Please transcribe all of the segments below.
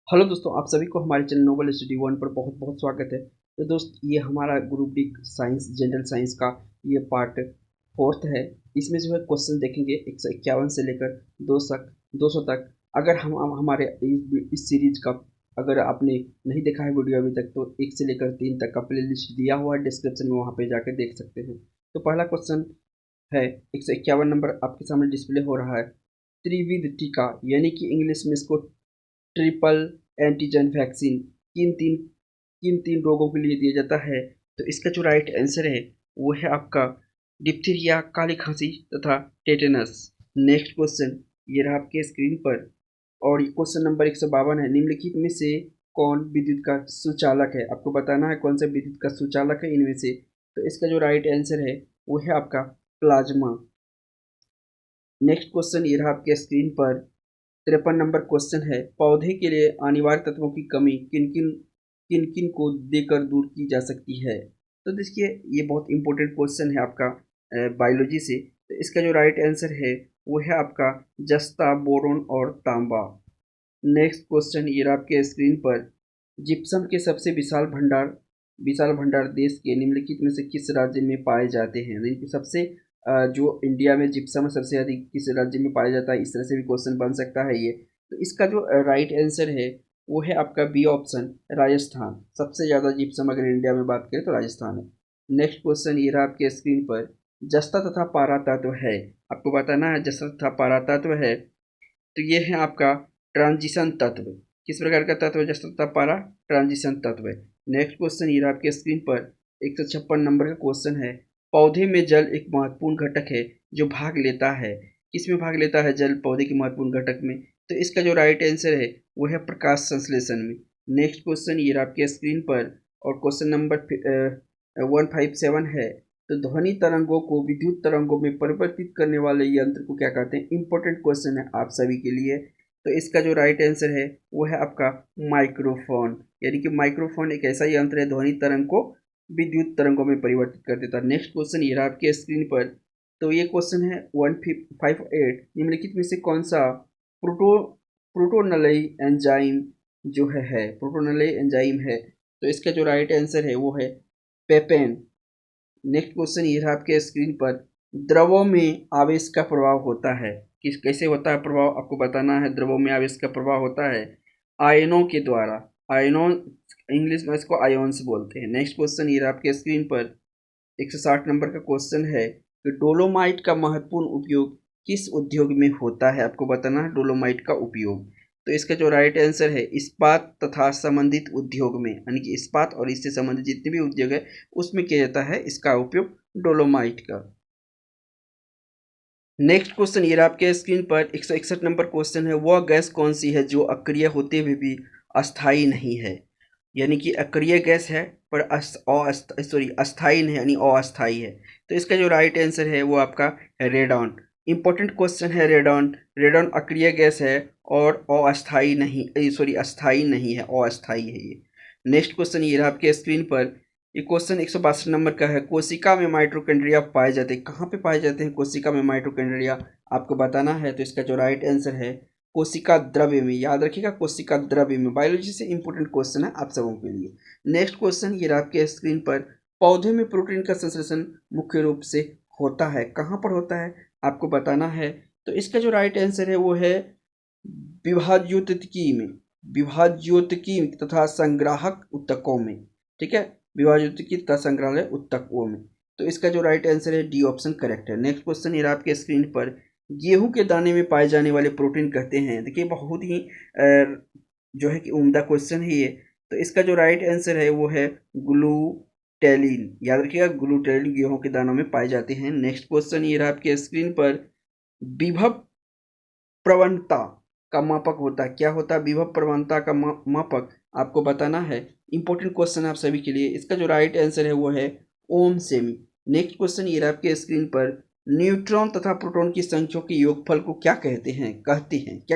Hello दोस्तों, आप सभी को हमारे चैनल नोबल स्टडी वन पर बहुत बहुत स्वागत है। तो दोस्त, ये हमारा group D science general science का ये पार्ट फोर्थ है। इसमें जो है क्वेश्चन देखेंगे 151 से लेकर 200 तक। अगर हम हमारे इस सीरीज का, अगर आपने नहीं देखा है वीडियो अभी तक, तो 1 से लेकर 3 तक का प्ले लिस्ट दिया हुआ है डिस्क्रिप्शन में, वहाँ पे जाकर देख सकते हैं। तो पहला क्वेश्चन है, 151 नंबर आपके सामने डिस्प्ले हो रहा है। त्रिविध टीका यानी कि इंग्लिश में इसको ट्रिपल एंटीजन वैक्सीन किन तीन रोगों के लिए दिया जाता है? तो इसका जो राइट आंसर है वो है आपका डिप्थीरिया, काली खांसी तथा टेटनस। नेक्स्ट क्वेश्चन ये रहा आपके स्क्रीन पर, और क्वेश्चन नंबर 152 है। निम्नलिखित में से कौन विद्युत का सुचालक है? आपको बताना है कौन सा विद्युत का सुचालक है इनमें से। तो इसका जो राइट आंसर है वो है आपका प्लाज्मा। नेक्स्ट क्वेश्चन ये रहा आपके स्क्रीन पर, 53 नंबर क्वेश्चन है। पौधे के लिए अनिवार्य तत्वों की कमी किन किन किन किन को देकर दूर की जा सकती है? तो देखिए, ये बहुत इंपॉर्टेंट क्वेश्चन है आपका बायोलॉजी से। तो इसका जो राइट आंसर है वो है आपका जस्ता, बोरोन और तांबा। नेक्स्ट क्वेश्चन ये रहा आपके स्क्रीन पर, जिप्सम के सबसे विशाल भंडार देश के निम्नलिखित में से किस राज्य में पाए जाते हैं? यानी कि सबसे जो इंडिया में जिप्सम है सबसे अधिक किस राज्य में पाया जाता है? इस तरह से भी क्वेश्चन बन सकता है ये। तो इसका जो राइट आंसर है वो है आपका बी ऑप्शन, राजस्थान। सबसे ज़्यादा जिप्सम अगर इंडिया में बात करें तो राजस्थान है। नेक्स्ट क्वेश्चन ये रहा आपके स्क्रीन पर, जस्ता तथा पारा तत्व है। आपको बताना है जस्ता तथा पारा तत्व है। तो ये है आपका ट्रांजिशन तत्व। किस प्रकार का तत्व है जस्ता तथा पारा? ट्रांजिशन तत्व है। नेक्स्ट क्वेश्चन ये रहा आपके स्क्रीन पर, 156 नंबर का क्वेश्चन है। पौधे में जल एक महत्वपूर्ण घटक है जो भाग लेता है। किस में भाग लेता है जल पौधे के महत्वपूर्ण घटक में? तो इसका जो राइट आंसर है वो है प्रकाश संश्लेषण में। नेक्स्ट क्वेश्चन ये रहा आपके स्क्रीन पर, और क्वेश्चन नंबर 157 है। तो ध्वनि तरंगों को विद्युत तरंगों में परिवर्तित करने वाले यंत्र को क्या कहते हैं? इंपॉर्टेंट क्वेश्चन है आप सभी के लिए। तो इसका जो राइट आंसर है वो है आपका माइक्रोफोन। यानी कि माइक्रोफोन एक ऐसा यंत्र है ध्वनि तरंग को विद्युत तरंगों में परिवर्तित कर देता है। नेक्स्ट क्वेश्चन ये रहा आपके स्क्रीन पर। तो ये क्वेश्चन है 158, निम्नलिखित में से कौन सा प्रोटो प्रोटोनलई एंजाइम जो है प्रोटोनलई एंजाइम है? तो इसका जो राइट आंसर है वो है पेपेन। नेक्स्ट क्वेश्चन ये रहा आपके स्क्रीन पर, द्रवों में आवेश का प्रभाव होता है। किस कैसे होता है प्रभाव? आपको बताना है। द्रवों में आवेश का प्रभाव होता है आयनों के द्वारा। आयनों, इंग्लिश में इसको आयोन्स बोलते हैं। नेक्स्ट क्वेश्चन ये रहा आपके स्क्रीन पर, 160 नंबर का क्वेश्चन है कि डोलोमाइट का महत्वपूर्ण उपयोग किस उद्योग में होता है? आपको बताना है डोलोमाइट का उपयोग। तो इसका जो राइट आंसर है इस्पात तथा संबंधित उद्योग में, यानी कि इस्पात और इससे संबंधित जितने भी उद्योग है उसमें किया जाता है इसका उपयोग डोलोमाइट का। नेक्स्ट क्वेश्चन ये रहा आपके स्क्रीन पर, 161 नंबर क्वेश्चन है। वह गैस कौन सी है जो अक्रिय होते हुए भी अस्थायी नहीं है? यानी कि अक्रिय गैस है पर अस्थायी नहीं, यानी अस्थायी है। तो इसका जो राइट आंसर है वो आपका रेडॉन। इंपॉर्टेंट क्वेश्चन है रेडॉन। रेडॉन अक्रिय गैस है और अस्थायी नहीं है, अस्थायी है ये। नेक्स्ट क्वेश्चन ये रहा आपके स्क्रीन पर, ये क्वेश्चन 162 नंबर का है। कोशिका में माइटोकॉन्ड्रिया पाए जाते हैं। कहाँ पे पाए जाते हैं कोशिका में माइटोकॉन्ड्रिया? आपको बताना है। तो इसका जो राइट आंसर है कोशिका द्रव्य में। याद रखिएगा, कोशिका द्रव्य में। बायोलॉजी से इंपॉर्टेंट क्वेश्चन है आप सबों के लिए। नेक्स्ट क्वेश्चन ये रहा आपके स्क्रीन पर, पौधे में प्रोटीन का संश्लेषण मुख्य रूप से होता है। कहाँ पर होता है आपको बताना है। तो इसका जो राइट आंसर है वो है विभाज्योतिकी में, विभाज्योतिकी तथा संग्राहक ऊतकों में। ठीक है, विभाज्योतिकी तथा संग्रहालय ऊतकों में। तो इसका जो राइट आंसर है डी ऑप्शन करेक्ट है। नेक्स्ट क्वेश्चन ये रहा आपके स्क्रीन पर, गेहूं के दाने में पाए जाने वाले प्रोटीन कहते हैं। देखिए, बहुत ही जो है कि उम्दा क्वेश्चन है ये। तो इसका जो राइट आंसर है वो है ग्लूटेलिन। याद रखिएगा, ग्लूटेलिन गेहूं के दानों में पाए जाते हैं। नेक्स्ट क्वेश्चन ये रहा आपके स्क्रीन पर, विभव प्रवणता का मापक होता है। क्या होता है विभव प्रवणता का मापक? आपको बताना है। इंपॉर्टेंट क्वेश्चन आप सभी के लिए। इसका जो राइट आंसर है वो है ओम सेमी। नेक्स्ट क्वेश्चन ये रहा आपके स्क्रीन पर, न्यूट्रॉन तथा प्रोटॉन की संख्याओं के योगफल को क्या कहते हैं? क्या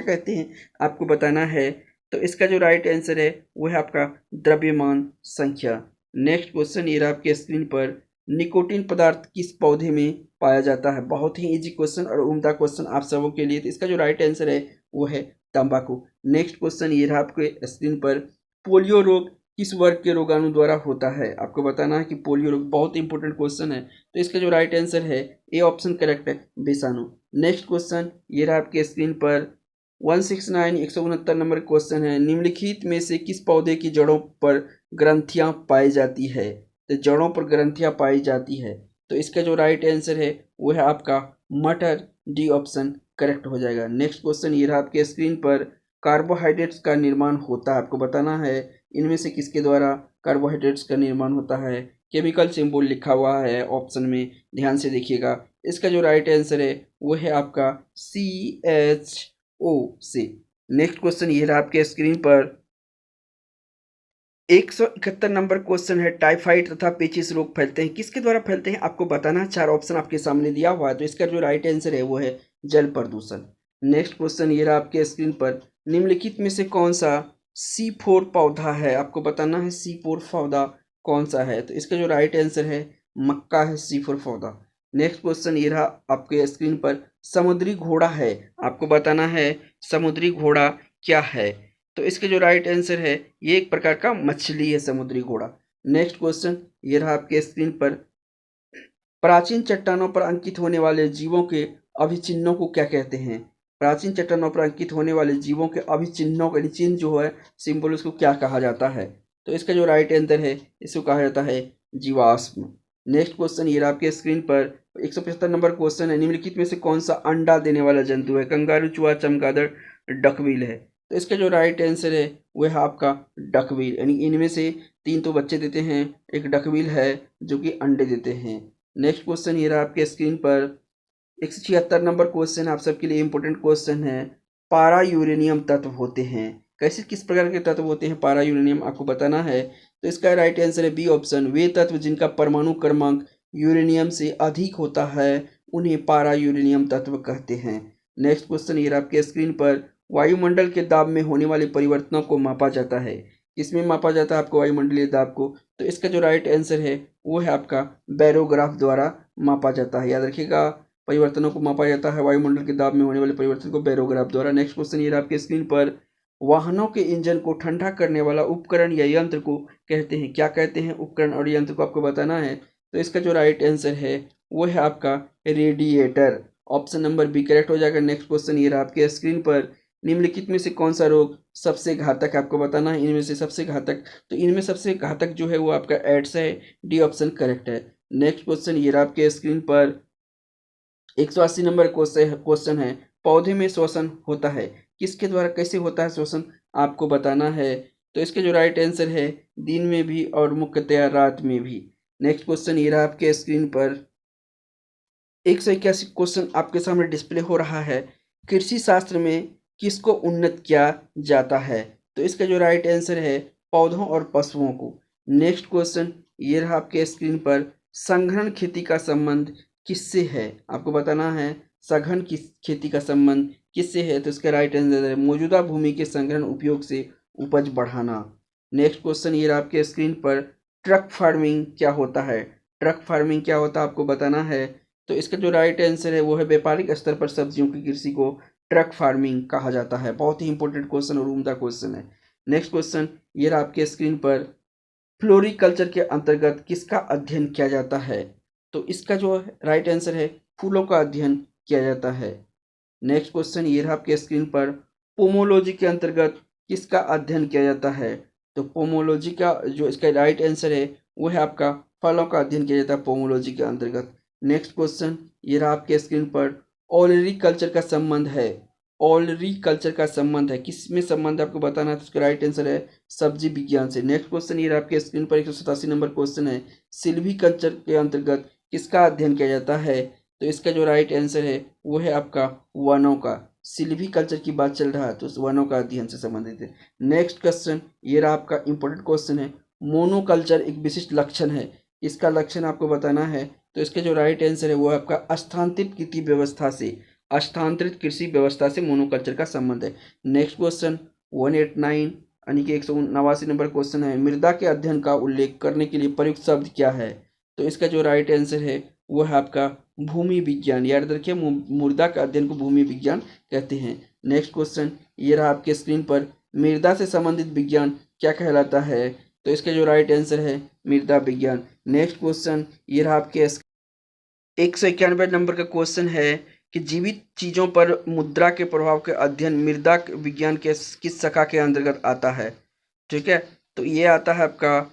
कहते हैं आपको बताना है। तो इसका जो राइट आंसर है वो है आपका द्रव्यमान संख्या। नेक्स्ट क्वेश्चन ये रहा आपके स्क्रीन पर, निकोटीन पदार्थ किस पौधे में पाया जाता है? बहुत ही इजी क्वेश्चन और उम्दा क्वेश्चन आप सबों के लिए। तो इसका जो राइट आंसर है वो है तंबाकू। नेक्स्ट क्वेश्चन ये रहा आपके स्क्रीन पर, पोलियो रोग किस वर्ग के रोगाणु द्वारा होता है? आपको बताना है कि पोलियो रोग, बहुत इंपॉर्टेंट क्वेश्चन है। तो इसका जो राइट आंसर है ए ऑप्शन करेक्ट है, विषाणु। नेक्स्ट क्वेश्चन ये रहा आपके स्क्रीन पर 169 169 नंबर क्वेश्चन है, निम्नलिखित में से किस पौधे की जड़ों पर ग्रंथियां पाई जाती है? तो जड़ों पर ग्रंथियां पाई जाती है, तो इसका जो राइट आंसर है वो है आपका मटर, डी ऑप्शन करेक्ट हो जाएगा। नेक्स्ट क्वेश्चन ये रहा आपके स्क्रीन पर, कार्बोहाइड्रेट्स का निर्माण होता है, आपको बताना है इनमें से किसके द्वारा कार्बोहाइड्रेट्स का निर्माण होता है? केमिकल सिंबल लिखा हुआ है ऑप्शन में, ध्यान से देखिएगा। इसका जो राइट आंसर है वो है आपका CHO से। नेक्स्ट क्वेश्चन ये रहा आपके स्क्रीन पर 171 नंबर क्वेश्चन है, टाइफाइड तथा पेचिस रोग फैलते हैं, किसके द्वारा फैलते हैं? आपको बताना, चार ऑप्शन आपके सामने दिया हुआ है, तो इसका जो राइट आंसर है वो है जल प्रदूषण। नेक्स्ट क्वेश्चन ये रहा आपके स्क्रीन पर, निम्नलिखित में से कौन सा C4 पौधा है? आपको बताना है C4 पौधा कौन सा है, तो इसका जो राइट आंसर है मक्का है C4 पौधा। नेक्स्ट क्वेश्चन ये रहा आपके स्क्रीन पर, समुद्री घोड़ा है, आपको बताना है समुद्री घोड़ा क्या है? तो इसके जो राइट आंसर है ये एक प्रकार का मछली है, समुद्री घोड़ा। नेक्स्ट क्वेश्चन ये रहा आपके स्क्रीन पर, प्राचीन चट्टानों पर अंकित होने वाले जीवों के अभिचिन्हों को क्या कहते हैं? प्राचीन चट्टानों पर अंकित होने वाले जीवों के अभिचिन्हों का चिन्ह जो है, सिंबल, उसको क्या कहा जाता है? तो इसका जो राइट आंसर है इसको कहा जाता है जीवाश्म। नेक्स्ट क्वेश्चन ये रहा आपके स्क्रीन पर 175 नंबर क्वेश्चन है, निम्नलिखित में से कौन सा अंडा देने वाला जंतु है? कंगारू, चूहा, चमगादड़, डकवील है। तो इसका जो राइट आंसर है वो है आपका डकवील, यानी इनमें से 3 तो बच्चे देते हैं, एक डकवील है जो कि अंडे देते हैं। नेक्स्ट क्वेश्चन ये रहा आपके स्क्रीन पर 176 नंबर क्वेश्चन, आप सबके लिए इंपॉर्टेंट क्वेश्चन है, पारा यूरेनियम तत्व होते हैं, कैसे किस प्रकार के तत्व होते हैं पारा यूरेनियम, आपको बताना है। तो इसका राइट आंसर है बी ऑप्शन, वे तत्व जिनका परमाणु क्रमांक यूरेनियम से अधिक होता है उन्हें पारा यूरेनियम तत्व कहते हैं। नेक्स्ट क्वेश्चन ये रहा आपके स्क्रीन पर, वायुमंडल के दाब में होने वाले परिवर्तनों को मापा जाता है, किसमें मापा जाता है आपको वायुमंडलीय दाब को? तो इसका जो राइट आंसर है वो है आपका बैरोग्राफ द्वारा मापा जाता है, याद रखिएगा, परिवर्तनों को मापा जाता है वायुमंडल के दाब में होने वाले परिवर्तन को बैरोग्राफ द्वारा। नेक्स्ट क्वेश्चन ये रहा आपके स्क्रीन पर, वाहनों के इंजन को ठंडा करने वाला उपकरण या यंत्र को कहते हैं, क्या कहते हैं उपकरण और यंत्र को, आपको बताना है। तो इसका जो राइट आंसर है वो है आपका radiator, option number B correct हो जाएगा। नेक्स्ट क्वेश्चन ये रहा आपके स्क्रीन पर, निम्नलिखित में से कौन सा रोग सबसे घातक है? आपको बताना है इनमें से सबसे घातक, तो इनमें सबसे घातक जो है वो आपका एड्स है, डी ऑप्शन करेक्ट है। नेक्स्ट क्वेश्चन ये रहा आपके स्क्रीन पर 180 नंबर क्वेश्चन है, पौधे में श्वसन होता है, किसके द्वारा, कैसे होता है श्वसन, आपको बताना है। तो इसके जो राइट आंसर है दिन में भी और मुख्यतया रात में भी। नेक्स्ट क्वेश्चन ये रहा आपके स्क्रीन पर 181 क्वेश्चन आपके सामने डिस्प्ले हो रहा है, कृषि शास्त्र में किसको उन्नत किया जाता है? तो इसका जो राइट आंसर है पौधों और पशुओं को। नेक्स्ट क्वेश्चन ये रहा आपके स्क्रीन पर, संघन खेती का संबंध किससे है? आपको बताना है सघन की खेती का संबंध किससे है? तो इसका राइट आंसर है मौजूदा भूमि के संघन उपयोग से उपज बढ़ाना। नेक्स्ट क्वेश्चन ये रहा आपके स्क्रीन पर, ट्रक फार्मिंग क्या होता है? ट्रक फार्मिंग क्या होता है आपको बताना है। तो इसका जो राइट आंसर है वो है व्यापारिक स्तर पर सब्जियों की कृषि को ट्रक फार्मिंग कहा जाता है। बहुत ही इंपॉर्टेंट क्वेश्चन और उम्दा क्वेश्चन है। नेक्स्ट क्वेश्चन ये रहा आपके स्क्रीन पर, फ्लोरिकल्चर के अंतर्गत किसका अध्ययन किया जाता है? तो इसका जो राइट आंसर है फूलों का अध्ययन किया जाता है। नेक्स्ट क्वेश्चन ये रहा आपके स्क्रीन पर, पोमोलॉजी के अंतर्गत किसका अध्ययन किया जाता है? तो पोमोलॉजी का जो इसका राइट आंसर है वो है आपका फलों का अध्ययन किया जाता है पोमोलॉजी के अंतर्गत। नेक्स्ट क्वेश्चन ये रहा आपके स्क्रीन पर, ऑलरी कल्चर का संबंध है, ऑलरी कल्चर का संबंध है, किस में संबंध आपको बताना है? तो इसका राइट आंसर है सब्जी विज्ञान से। नेक्स्ट क्वेश्चन ये रहा आपके स्क्रीन पर 187 नंबर क्वेश्चन है, सिल्वी कल्चर के अंतर्गत किसका अध्ययन किया जाता है? तो इसका जो राइट आंसर है वो है आपका वनों का, सिल्वी कल्चर की बात चल रहा है तो वनों का अध्ययन से संबंधित है। नेक्स्ट क्वेश्चन ये रहा आपका इंपॉर्टेंट क्वेश्चन है, मोनोकल्चर एक विशिष्ट लक्षण है, इसका लक्षण आपको बताना है। तो इसके जो राइट आंसर है वो आपका स्थानांतरित कृषि व्यवस्था से, स्थानांतरित कृषि व्यवस्था से मोनोकल्चर का संबंध है। नेक्स्ट क्वेश्चन 189 यानी कि 189 नंबर क्वेश्चन है, मृदा के अध्ययन का उल्लेख करने के लिए प्रयुक्त शब्द क्या है? तो इसका जो राइट आंसर है वो है आपका भूमि विज्ञान, याद रखिए मृदा का अध्ययन को भूमि विज्ञान कहते हैं। नेक्स्ट क्वेश्चन ये रहा आपके स्क्रीन पर, मृदा से संबंधित विज्ञान क्या कहलाता है? तो इसका जो राइट आंसर है मृदा विज्ञान। नेक्स्ट क्वेश्चन ये रहा आपके 191 नंबर का क्वेश्चन है कि जीवित चीजों पर मुद्रा के प्रभाव के अध्ययन मृदा विज्ञान के किस शाखा के अंतर्गत आता है? ठीक है, तो ये आता है आपका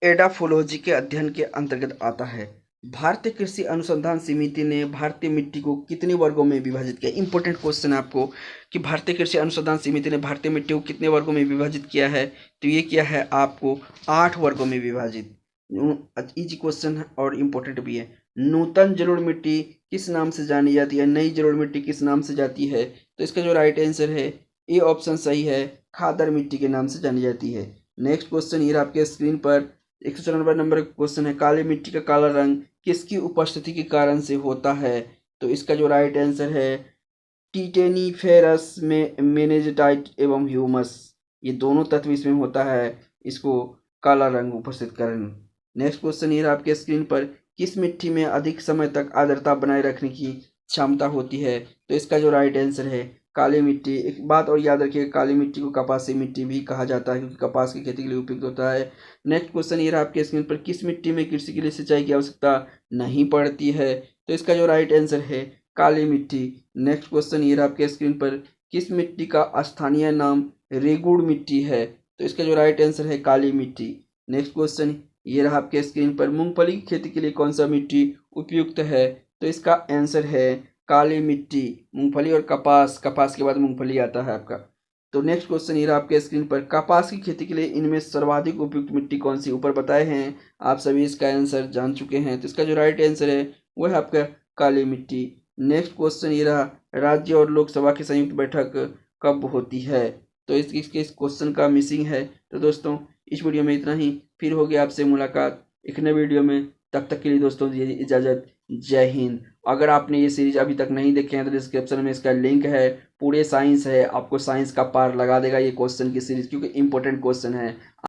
एडाफोलॉजी के अध्ययन के अंतर्गत आता है। भारतीय कृषि अनुसंधान समिति ने भारतीय मिट्टी को कितने वर्गों में विभाजित किया? इंपॉर्टेंट क्वेश्चन है आपको कि भारतीय कृषि अनुसंधान समिति ने भारतीय मिट्टी को कितने वर्गों में विभाजित किया है? तो ये किया है आपको 8 वर्गों में विभाजित। इजी क्वेश्चन है और इम्पोर्टेंट भी है। नूतन जलोढ़ मिट्टी किस नाम से जानी जाती है? नई जलोढ़ मिट्टी किस नाम से जाती है? तो इसका जो राइट आंसर है ए ऑप्शन सही है, खादर मिट्टी के नाम से जानी जाती है। नेक्स्ट क्वेश्चन ये आपके स्क्रीन पर 194 नंबर का क्वेश्चन है, काली मिट्टी का काला रंग किसकी उपस्थिति के कारण से होता है? तो इसका जो राइट आंसर है टिटेनीफेरस में मेनेजिटाइट एवं ह्यूमस, ये दोनों तत्व इसमें होता है इसको काला रंग उपस्थित कारण। नेक्स्ट क्वेश्चन ये आपके स्क्रीन पर, किस मिट्टी में अधिक समय तक आर्द्रता बनाए रखने की क्षमता होती है? तो इसका जो राइट आंसर है काली मिट्टी। एक बात और याद रखिए, काली मिट्टी को कपासी मिट्टी भी कहा जाता है क्योंकि कपास की खेती के लिए उपयुक्त होता है। नेक्स्ट क्वेश्चन ये रहा आपके स्क्रीन पर, किस मिट्टी में कृषि के लिए सिंचाई की आवश्यकता नहीं पड़ती है? तो इसका जो राइट आंसर है काली मिट्टी। नेक्स्ट क्वेश्चन ये रहा आपके स्क्रीन पर, किस मिट्टी का स्थानीय नाम रेगुड़ मिट्टी है? तो इसका जो राइट आंसर है काली मिट्टी। नेक्स्ट क्वेश्चन ये रहा आपके स्क्रीन पर, मूंगफली की खेती के लिए कौन सा मिट्टी उपयुक्त है? तो इसका आंसर है काली मिट्टी। मूंगफली और कपास, कपास के बाद मूंगफली आता है आपका। तो नेक्स्ट क्वेश्चन ये रहा आपके स्क्रीन पर, कपास की खेती के लिए इनमें सर्वाधिक उपयुक्त मिट्टी कौन सी? ऊपर बताए हैं, आप सभी इसका आंसर जान चुके हैं। तो इसका जो राइट आंसर है वो है आपका काली मिट्टी। नेक्स्ट क्वेश्चन ये रहा, राज्य और लोकसभा की संयुक्त बैठक कब होती है? तो इस क्वेश्चन का मिसिंग है। तो दोस्तों इस वीडियो में इतना ही, फिर होगी आपसे मुलाकात एक नए वीडियो में। तब तक के लिए दोस्तों दीजिए इजाज़त। जय हिंद। अगर आपने ये सीरीज अभी तक नहीं देखे हैं तो डिस्क्रिप्शन में इसका लिंक है, पूरे साइंस है, आपको साइंस का पार लगा देगा ये क्वेश्चन की सीरीज, क्योंकि इंपॉर्टेंट क्वेश्चन है।